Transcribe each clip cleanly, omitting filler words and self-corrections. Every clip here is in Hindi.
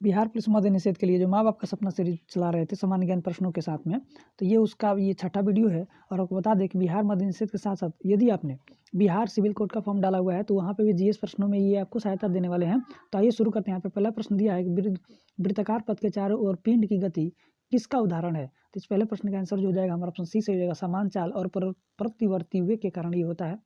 बिहार पुलिस मद्य निषेध के लिए जो माँ बाप का सपना सीरीज चला रहे थे सामान्य ज्ञान प्रश्नों के साथ में, तो ये उसका ये छठा वीडियो है। और आपको बता दें कि बिहार मद्य निषेध के साथ साथ यदि आपने बिहार सिविल कोड का फॉर्म डाला हुआ है तो वहाँ पे भी जीएस प्रश्नों में ये आपको सहायता देने वाले हैं। तो आइए शुरू करते हैं। यहाँ पे पहला प्रश्न दिया है कि वृत्ताकार पथ के चारों ओर पिंड की गति किसका उदाहरण है। तो इस पहले प्रश्न का आंसर जो हो जाएगा हमारा ऑप्शन सी से हो जाएगा, समान चाल और प्रतिवर्ती वेग के कारण ये होता है।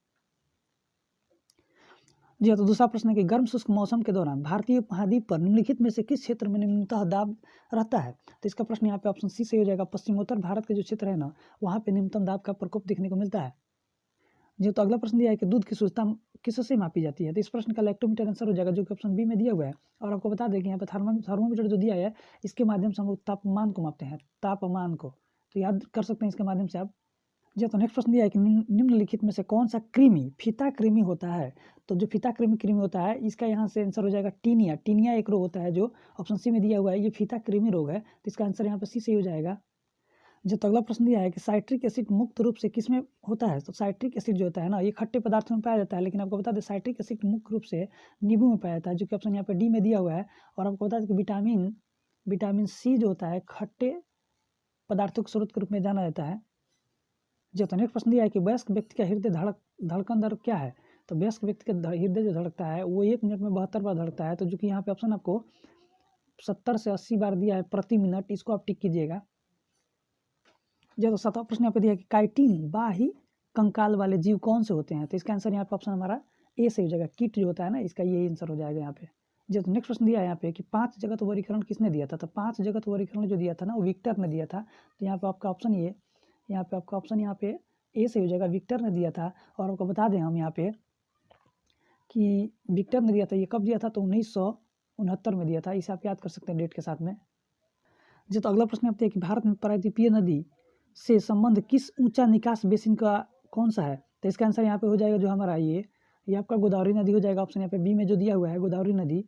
जी हाँ, तो दूसरा प्रश्न है कि गर्म शुष्क मौसम के दौरान भारतीय उपमहाद्वीप पर निम्नलिखित में से किस क्षेत्र में निम्नतः दाब रहता है। तो इसका प्रश्न यहाँ पे ऑप्शन सी से हो जाएगा, पश्चिमोत्तर भारत के जो क्षेत्र है ना वहाँ पे न्यूनतम दाब का प्रकोप देखने को मिलता है। जी, तो अगला प्रश्न दिया है कि दूध की शुद्धता किससे मापी जाती है। तो इस प्रश्न का लैक्टोमीटर आंसर हो जाएगा जो कि ऑप्शन बी में दिया हुआ है। और आपको बता दें कि यहाँ पे थर्मोमीटर जो दिया है इसके माध्यम से हम लोग तापमान को मापते हैं, तापमान को, तो याद कर सकते हैं इसके माध्यम से आप। जी, तो नेक्स्ट प्रश्न दिया है कि निम्नलिखित में से कौन सा कृमि फीता कृमि होता है। तो जो फीता कृमि होता है इसका यहाँ से आंसर हो जाएगा टीनिया। टीनिया एक रोग होता है जो ऑप्शन सी में दिया हुआ है, ये फीता कृमि रोग है, तो इसका आंसर यहाँ पे सी से हो जाएगा। जो तो अगला प्रश्न दिया है कि साइट्रिक एसिड मुक्त रूप से किसमें होता है। तो साइट्रिक एसिड जो होता है ना ये खट्टे पदार्थों में पाया जाता है, लेकिन आपको बता दें साइट्रिक एसिड मुख्य रूप से नींबू में पाया जाता है, जो कि ऑप्शन यहाँ पे डी में दिया हुआ है। और आपको बता दें कि विटामिन सी जो होता है खट्टे पदार्थों के स्रोत के रूप में जाना जाता है। जो तो नेक्स्ट प्रश्न दिया है कि वयस्क व्यक्ति का हृदय धड़कन दर क्या है। तो वयस्क व्यक्ति का हृदय जो धड़कता है वो 1 मिनट में 72 बार धड़कता है। तो जो कि यहाँ पे ऑप्शन आपको 70 से 80 बार दिया है प्रति मिनट, इसको आप टिक कीजिएगा। जो तो 7वां प्रश्न यहाँ पे दिया है कि काइटिन बाही कंकाल वाले जीव कौन से होते हैं। तो इसका आंसर यहाँ पे ऑप्शन हमारा ए से हो जाएगा, कीट जो होता है ना इसका यही आंसर हो जाएगा यहाँ पे। जो तो नेक्स्ट प्रश्न दिया है यहाँ पे कि 5 जगत वर्गीकरण किसने दिया था। तो 5 जगत वर्गीकरण जो दिया था ना वो विक्टर ने दिया था। तो यहाँ पे आपका ऑप्शन ये, यहाँ पे आपका ऑप्शन यहाँ पे ए से हो जाएगा, विक्टर ने दिया था। और आपको बता दें हम यहाँ पे कि विक्टर ने दिया था, ये कब दिया था, तो 1969 में दिया था। इसे आप याद कर सकते हैं डेट के साथ में। जो तो अगला प्रश्न आपसे है कि भारत में प्रायद्वीपीय नदी से संबंध किस ऊंचा निकास बेसिन का कौन सा है। तो इसका आंसर यहाँ पे हो जाएगा जो हमारा ये आपका गोदावरी नदी हो जाएगा। ऑप्शन यहाँ पे बी में जो दिया हुआ है गोदावरी नदी।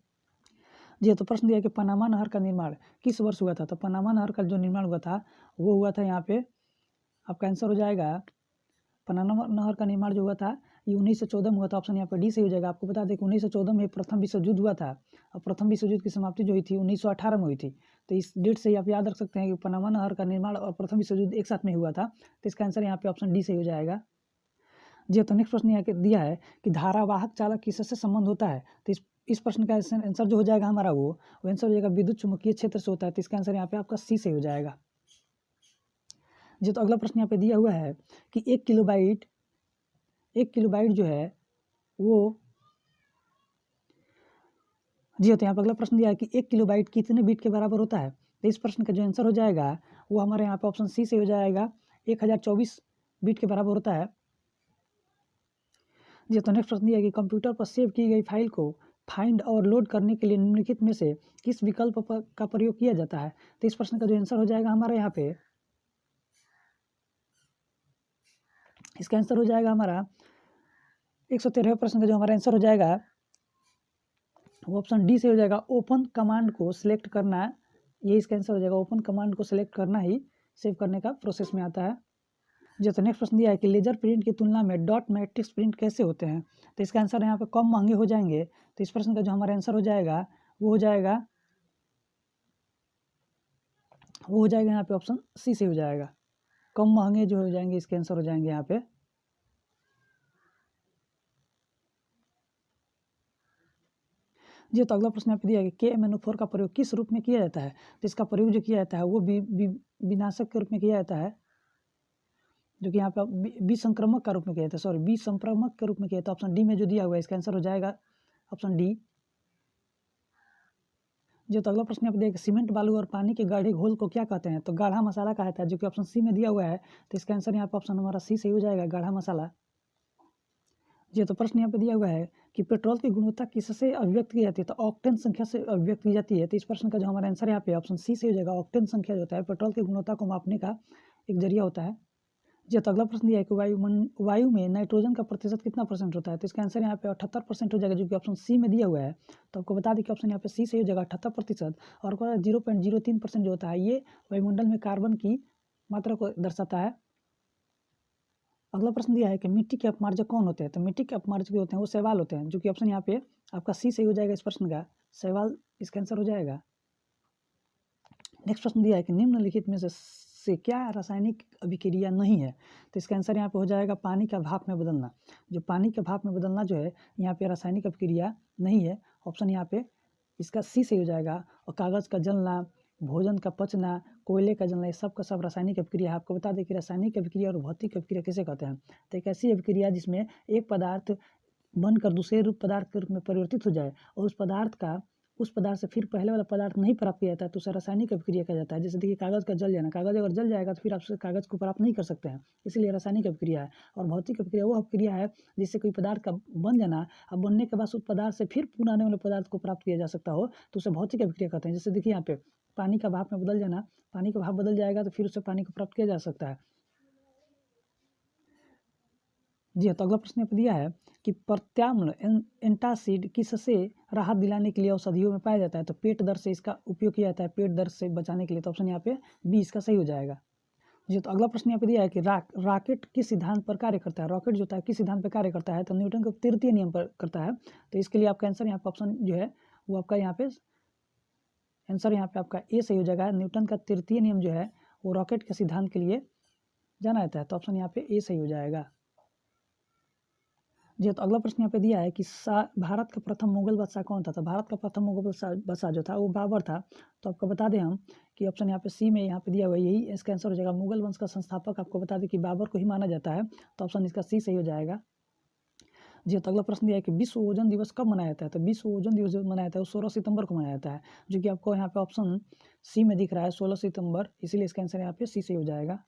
जी, तो प्रश्न दिया है कि पनामा नहर का निर्माण किस वर्ष हुआ था। तो पनामा नहर का जो निर्माण हुआ था वो हुआ था यहाँ पे आपका आंसर हो जाएगा, पनामा नहर का निर्माण जो हुआ था ये 1914 में हुआ था। ऑप्शन यहाँ पर डी से हो जाएगा। आपको बता दें कि 1914 में प्रथम विश्व युद्ध हुआ था और प्रथम विश्व युद्ध की समाप्ति जो हुई थी 1918 में हुई थी। तो इस डेट से आप याद रख सकते हैं कि पनामा नहर का निर्माण और प्रथम विश्व युद्ध एक साथ में हुआ था। तो इसका आंसर यहाँ पे ऑप्शन डी से हो जाएगा। जी, तो नेक्स्ट प्रश्न यहाँ दिया है कि धारावाहक चालक किससे संबंध होता है। तो इस प्रश्न का आंसर जो हो जाएगा हमारा वो आंसर हो जाएगा विद्युत चुम्बकीय क्षेत्र से होता है। तो इसका आंसर यहाँ पे आपका सी से हो जाएगा। जी, तो अगला प्रश्न यहाँ पे दिया हुआ है कि 1 किलोबाइट जो है वो, जी तो यहाँ पर अगला प्रश्न दिया है कि 1 किलोबाइट कितने बीट के बराबर होता है। तो इस प्रश्न का जो आंसर हो जाएगा वो हमारे यहाँ पे ऑप्शन सी से हो जाएगा, 1024 बीट के बराबर होता है। जी, तो नेक्स्ट प्रश्न दिया है कि कंप्यूटर पर सेव की गई फाइल को फाइंड और लोड करने के लिए निम्नलिखित में से किस विकल्प का प्रयोग किया जाता है। तो इस प्रश्न का जो आंसर हो जाएगा हमारे यहाँ पे, इसका आंसर हो जाएगा हमारा 113 प्रश्न का जो हमारा आंसर हो जाएगा वो ऑप्शन डी से हो जाएगा, ओपन कमांड को सिलेक्ट करना। ये इसका आंसर हो जाएगा, ओपन कमांड को सिलेक्ट करना ही सेव करने का प्रोसेस में आता है। जो तो नेक्स्ट प्रश्न दिया है कि लेजर प्रिंट की तुलना में डॉट मैट्रिक्स प्रिंट कैसे होते हैं। तो इसका आंसर यहाँ पे कम महंगे हो जाएंगे। तो इस प्रश्न का जो हमारा आंसर हो जाएगा वो हो जाएगा यहाँ पे ऑप्शन सी से हो जाएगा, कम महंगे जो हो जाएंगे इसके आंसर हो जाएंगे यहाँ पे। जी, तो अगला प्रश्न यहाँ पे दिया है कि KMnO4 का प्रयोग किस रूप में किया जाता है। तो इसका प्रयोग जो किया जाता है वो विनाशक के रूप में किया जाता है, जो कि यहाँ पे विसंक्रमक का रूप में किया जाता है, सॉरी विसंक्रमक के रूप में किया जाता है। ऑप्शन डी में जो दिया हुआ है इसका आंसर हो जाएगा ऑप्शन डी। जो तो अगला प्रश्न यहाँ पे दिया कि सीमेंट बालू और पानी के गाढ़े घोल को क्या कहते हैं। तो गाढ़ा मसाला कहा जाता है, जो कि ऑप्शन सी में दिया हुआ है। तो इसका आंसर यहाँ पे ऑप्शन हमारा सी से हो जाएगा, गाढ़ा मसाला। जी, तो प्रश्न यहाँ पे दिया हुआ है कि पेट्रोल की गुणवत्ता किससे अभिव्यक्त की जाती है। तो ऑक्टेन संख्या से अभिव्यक्त की जाती है। तो इस प्रश्न का जो हमारा आंसर यहाँ पे ऑप्शन सी से हो जाएगा, ऑक्टेन संख्या जो होता है पेट्रोल की गुणवत्ता को मापने का एक जरिया होता है। जी, तो अगला प्रश्न दिया है कि वायु में नाइट्रोजन का प्रतिशत कितना % होता है। तो इसका आंसर यहाँ पे 78% हो जाएगा, जो कि ऑप्शन सी में दिया हुआ है। तो आपको बता दें कि ऑप्शन यहाँ पे सी से हो जाएगा 78%। और 0.03% जो होता है ये वायुमंडल में कार्बन की मात्रा को दर्शाता है। अगला प्रश्न दिया है कि मिट्टी के अपमार्जक कौन होते हैं। तो मिट्टी के अपमार्जक जो होते हैं वो शैवाल होते हैं, जो कि ऑप्शन यहाँ पे आपका सी सही हो जाएगा। इस प्रश्न का शैवाल इसका आंसर हो जाएगा। नेक्स्ट प्रश्न दिया है कि निम्नलिखित में से क्या रासायनिक अभिक्रिया नहीं है। तो इसका आंसर यहाँ पे हो जाएगा पानी का भाप में बदलना। जो पानी का भाप में बदलना जो है यहाँ पे रासायनिक अभिक्रिया नहीं है। ऑप्शन यहाँ पे इसका सी सही हो जाएगा। और कागज़ का जलना, भोजन का पचना, कोयले का जलना, ये सब का सब रासायनिक अभिक्रिया है। आपको बता दें कि रासायनिक अभिक्रिया और भौतिक अभिक्रिया किसे कहते हैं। तो एक ऐसी अभिक्रिया जिसमें एक पदार्थ बनकर दूसरे रूप पदार्थ के रूप में परिवर्तित हो जाए और उस पदार्थ से फिर पहले वाला पदार्थ नहीं प्राप्त किया जाता है तो उसे रासायनिक अभिक्रिया कहा जाता है। जैसे देखिए कागज़ का जल जाना, कागज़ अगर जल जाएगा तो फिर आप कागज़ को प्राप्त नहीं कर सकते हैं, इसलिए रासायनिक अभिक्रिया है। और भौतिक अभिक्रिया वो अभिक्रिया है जिससे कोई पदार्थ का बन जाना, अब बनने के बाद उस पदार्थ से फिर पुनः आने वाले पदार्थ को प्राप्त किया जा सकता हो तो उसे भौतिक अभिक्रिया कहते हैं। जैसे देखिए यहाँ पे पानी का भाप में बदल जाना, पानी का भाप बदल जाएगा तो फिर उससे पानी को प्राप्त किया जा सकता है। जी हाँ, तो अगला प्रश्न यहाँ पे दिया है कि प्रत्याम्ल एंटासिड किससे राहत दिलाने के लिए औषधियों में पाया जाता है। तो पेट दर्द से इसका उपयोग किया जाता है, पेट दर्द से बचाने के लिए। तो ऑप्शन यहाँ पे बी इसका सही हो जाएगा। जी, तो अगला प्रश्न यहाँ पे दिया है कि रॉकेट किस सिद्धांत पर कार्य करता है। रॉकेट जो होता है किस सिद्धांत पर कार्य करता है। तो न्यूटन के तृतीय नियम पर करता है। तो इसके लिए आपका आंसर यहाँ पे ऑप्शन जो है वो आपका यहाँ पे आंसर यहाँ पे आपका ए सही हो जाएगा। न्यूटन का तृतीय नियम जो है वो रॉकेट के सिद्धांत के लिए जाना जाता है। तो ऑप्शन यहाँ पे ए सही हो जाएगा। जी, तो अगला प्रश्न यहाँ पे दिया है कि भारत का प्रथम मुगल बादशाह कौन था। तो भारत का प्रथम मुगल बादशाह जो था वो बाबर था। तो आपको बता दें हम कि ऑप्शन यहाँ पे सी में यहाँ पे दिया हुआ है, यही इसका आंसर हो जाएगा। मुगल वंश का संस्थापक आपको बता दें कि बाबर को ही माना जाता है। तो ऑप्शन इसका सी सही हो जाएगा। जी, तो अगला प्रश्न दिया है कि विश्व ओजोन दिवस कब मनाया जाता है। तो विश्व ओजोन दिवस जो मनाया जाता है वो 16 सितंबर को मनाया जाता है, जो कि आपको यहाँ पे ऑप्शन सी में दिख रहा है 16 सितंबर, इसीलिए इसका आंसर यहाँ पे सी सही हो जाएगा।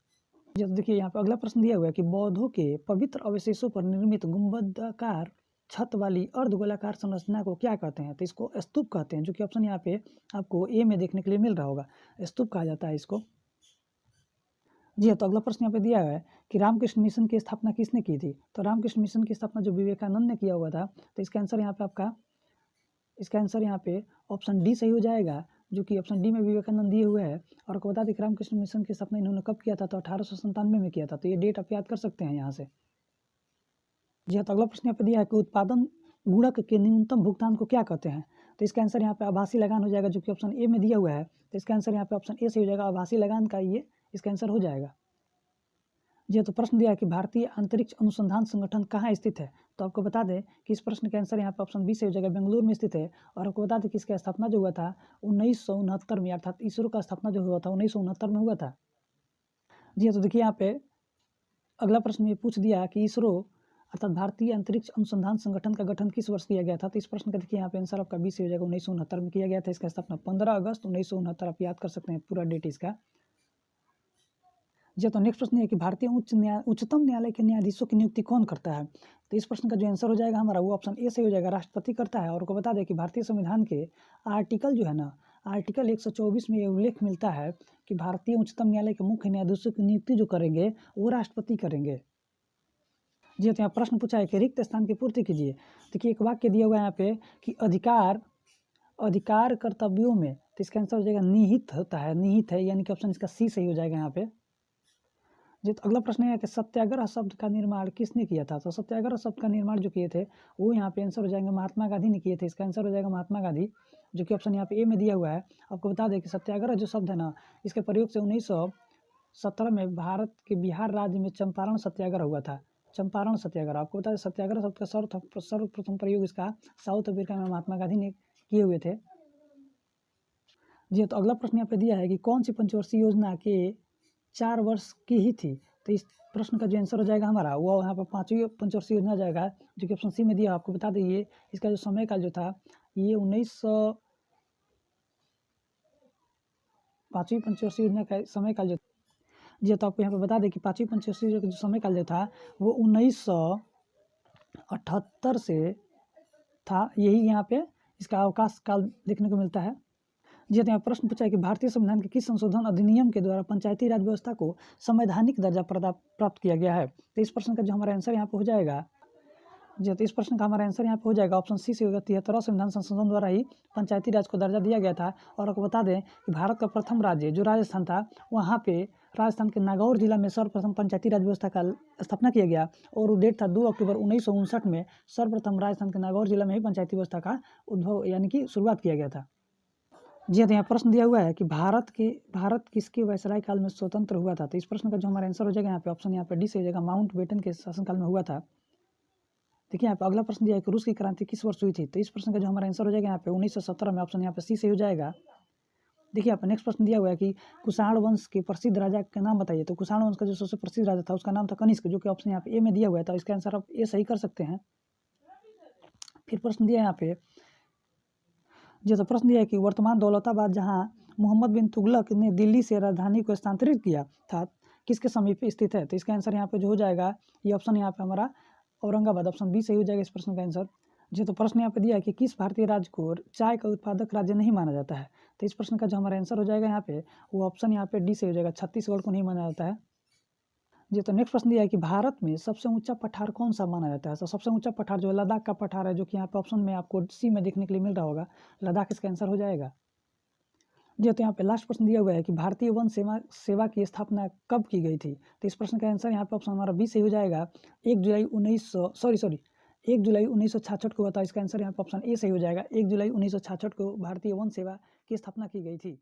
जब देखिए यहाँ पे अगला प्रश्न दिया हुआ है कि बौद्धों के पवित्र अवशेषों पर निर्मित गुंबदाकार छत वाली अर्धगोलाकार संरचना को क्या कहते हैं। तो इसको स्तूप कहते हैं, जो कि ऑप्शन यहाँ पे आपको ए में देखने के लिए मिल रहा होगा, स्तूप कहा जाता है इसको। जी हाँ, तो अगला प्रश्न यहाँ पे दिया हुआ है कि रामकृष्ण मिशन की स्थापना किसने की थी। तो रामकृष्ण मिशन की स्थापना जो विवेकानंद ने किया हुआ था। तो इसका आंसर यहाँ पे ऑप्शन डी सही हो जाएगा, जो कि ऑप्शन डी में विवेकानंद दिए हुए हैं। और आपको बता दें कि रामकृष्ण मिशन की स्थापना इन्होंने कब किया था। तो 1897 में किया था। तो ये डेट आप याद कर सकते हैं यहाँ से। जी हाँ, तो अगला प्रश्न यहाँ पे दिया है कि उत्पादन गुणक के न्यूनतम भुगतान को क्या कहते हैं। तो इसका आंसर यहाँ पे आभासी लगान हो जाएगा, जो कि ऑप्शन ए में दिया हुआ है। तो इसका आंसर यहाँ पे ऑप्शन ए सही हो जाएगा, आभासी लगान का ये इसका आंसर हो जाएगा। जी, तो प्रश्न दिया है कि भारतीय अंतरिक्ष अनुसंधान संगठन कहाँ स्थित है। तो आपको बता दें कि इस प्रश्न का आंसर यहाँ पे ऑप्शन बी से हो जाएगा, बेंगलुरु में स्थित है। और आपको बता दें कि इसका स्थापना जो हुआ था 1969 में, अर्थात इसरो का स्थापना जो हुआ था 1969 में हुआ था। जी, तो देखिए यहाँ पे अगला प्रश्न ये पूछ दिया कि इसरो अर्थात भारतीय अंतरिक्ष अनुसंधान संगठन का गठन किस वर्ष किया गया था। तो इस प्रश्न का देखिए यहाँ पे आंसर आपका बी से हो जाएगा, 1969 में किया गया था। इसका स्थापना 15 अगस्त 1969, आप याद कर सकते हैं पूरा डेट इसका। जी, तो नेक्स्ट प्रश्न है कि भारतीय उच्चतम न्यायालय के न्यायाधीशों की नियुक्ति कौन करता है। तो इस प्रश्न का जो आंसर हो जाएगा हमारा वो ऑप्शन ए से हो जाएगा, राष्ट्रपति करता है। और को बता दें कि भारतीय संविधान के आर्टिकल जो है ना, आर्टिकल 124 में ये उल्लेख मिलता है कि भारतीय उच्चतम न्यायालय के मुख्य न्यायाधीशों की नियुक्ति जो करेंगे वो राष्ट्रपति करेंगे। जी, तो यहाँ प्रश्न पूछा है कि रिक्त स्थान की पूर्ति कीजिए। देखिए एक वाक्य दिया हुआ है यहाँ पे कि अधिकार कर्तव्यों में, तो इसका आंसर हो जाएगा निहित होता है, निहित है, यानी कि ऑप्शन इसका सी सही हो जाएगा यहाँ पे। जी, तो अगला प्रश्न है कि सत्याग्रह शब्द का निर्माण किसने किया था। तो सत्याग्रह शब्द का निर्माण जो किए थे वो यहाँ पे आंसर हो जाएंगे महात्मा गांधी ने किए थे। इसका आंसर हो जाएगा महात्मा गांधी, जो कि ऑप्शन यहाँ पे ए में दिया हुआ है। आपको बता दें कि सत्याग्रह जो शब्द है ना, इसके प्रयोग से 1917 में भारत के बिहार राज्य में चंपारण सत्याग्रह हुआ था। चंपारण सत्याग्रह, आपको बता दें सत्याग्रह शब्द का सर्वप्रथम प्रयोग इसका साउथ अफ्रीका में महात्मा गांधी ने किए हुए थे। जी, तो अगला प्रश्न यहाँ पे दिया है कि कौन सी पंचवर्षीय योजना के 4 वर्ष की ही थी। तो इस प्रश्न का जो आंसर हो जाएगा हमारा वो यहाँ पर 5वीं पंचवर्षीय योजना जाएगा, जो कि ऑप्शन सी में दिया। आपको बता दें ये इसका जो समय काल जो था ये 5वीं पंचवर्षीय योजना का समय काल जो, जी तो आपको यहाँ पे बता दें कि 5वीं पंचवर्षीय योजना का जो समय काल जो था वो 1978 से था। यही यहाँ पे इसका अवकाश काल देखने को मिलता है। जी, तो यहाँ प्रश्न पूछा है कि भारतीय संविधान के किस संशोधन अधिनियम के द्वारा पंचायती राज व्यवस्था को संवैधानिक दर्जा प्राप्त किया गया है। तो इस प्रश्न का जो हमारा आंसर यहाँ पे हो जाएगा, जी तो इस प्रश्न का हमारा आंसर यहाँ पे हो जाएगा ऑप्शन सी से होगा। 73वां संविधान संशोधन द्वारा ही पंचायती राज को दर्जा दिया गया था। और आपको बता दें कि भारत का प्रथम राज्य जो राजस्थान था, वहाँ पे राजस्थान के नागौर जिला में सर्वप्रथम पंचायती राज व्यवस्था का स्थापना किया गया। और वो डेट था 2 अक्टूबर 1959 में सर्वप्रथम राजस्थान के नागौर जिला में ही पंचायती व्यवस्था का उद्भव यानी कि शुरुआत किया गया था। जी हाँ, तो यहाँ प्रश्न दिया हुआ है कि भारत किसके वायसराय काल में स्वतंत्र हुआ था? तो इस प्रश्न का जो हमारा आंसर हो जाएगा यहाँ पे ऑप्शन यहाँ पे डी से हो जाएगा, माउंटबेटन के शासनकाल में हुआ था। देखिए यहाँ पे अगला प्रश्न दिया है कि रूस की क्रांति किस वर्ष हुई थी? तो इस प्रश्न का जो हमारा आंसर हो जाएगा यहाँ पे 1917 में, ऑप्शन यहाँ पे सी से हो जाएगा। देखिए यहाँ पे नेक्स्ट प्रश्न दिया हुआ है कि कुषाण वंश के प्रसिद्ध राजा का नाम बताइए। तो कुषाण वंश का जो सबसे प्रसिद्ध राजा था उसका नाम था कनिष्क, जो कि ऑप्शन यहाँ पे ए में दिया हुआ है। तो इसका आंसर आप ए सही कर सकते हैं। फिर प्रश्न दिया है यहाँ पे, जैसा प्रश्न दिया है कि वर्तमान दौलताबाद जहाँ मोहम्मद बिन तुगलक ने दिल्ली से राजधानी को स्थानांतरित किया था, किसके समीप स्थित है? तो इसका आंसर यहाँ पे जो हो जाएगा, ये ऑप्शन यहाँ पे हमारा औरंगाबाद, ऑप्शन बी सही हो जाएगा इस प्रश्न का आंसर। जो तो प्रश्न यहाँ पे दिया है कि किस भारतीय राज्य को चाय का उत्पादक राज्य नहीं माना जाता है? तो इस प्रश्न का जो हमारा आंसर हो जाएगा यहाँ पे, वो ऑप्शन यहाँ पे डी से हो जाएगा, छत्तीसगढ़ को नहीं माना जाता है। जी, तो नेक्स्ट प्रश्न दिया है कि भारत में सबसे ऊंचा पठार कौन सा माना जाता है? तो सबसे ऊंचा पठार जो है लद्दाख का पठार है, जो कि यहाँ पे ऑप्शन में आपको सी में देखने के लिए मिल रहा होगा, लद्दाख इसका आंसर हो जाएगा। जी, तो यहाँ पे लास्ट प्रश्न दिया हुआ है कि भारतीय वन सेवा की स्थापना कब की गई थी? तो इस प्रश्न का आंसर यहाँ पे ऑप्शन हमारा बी सही हो जाएगा, 1 जुलाई 1966 को हुआ था। इसका आंसर यहाँ पे ऑप्शन ए सही हो जाएगा, 1 जुलाई 1966 को भारतीय वन सेवा की स्थापना की गई थी।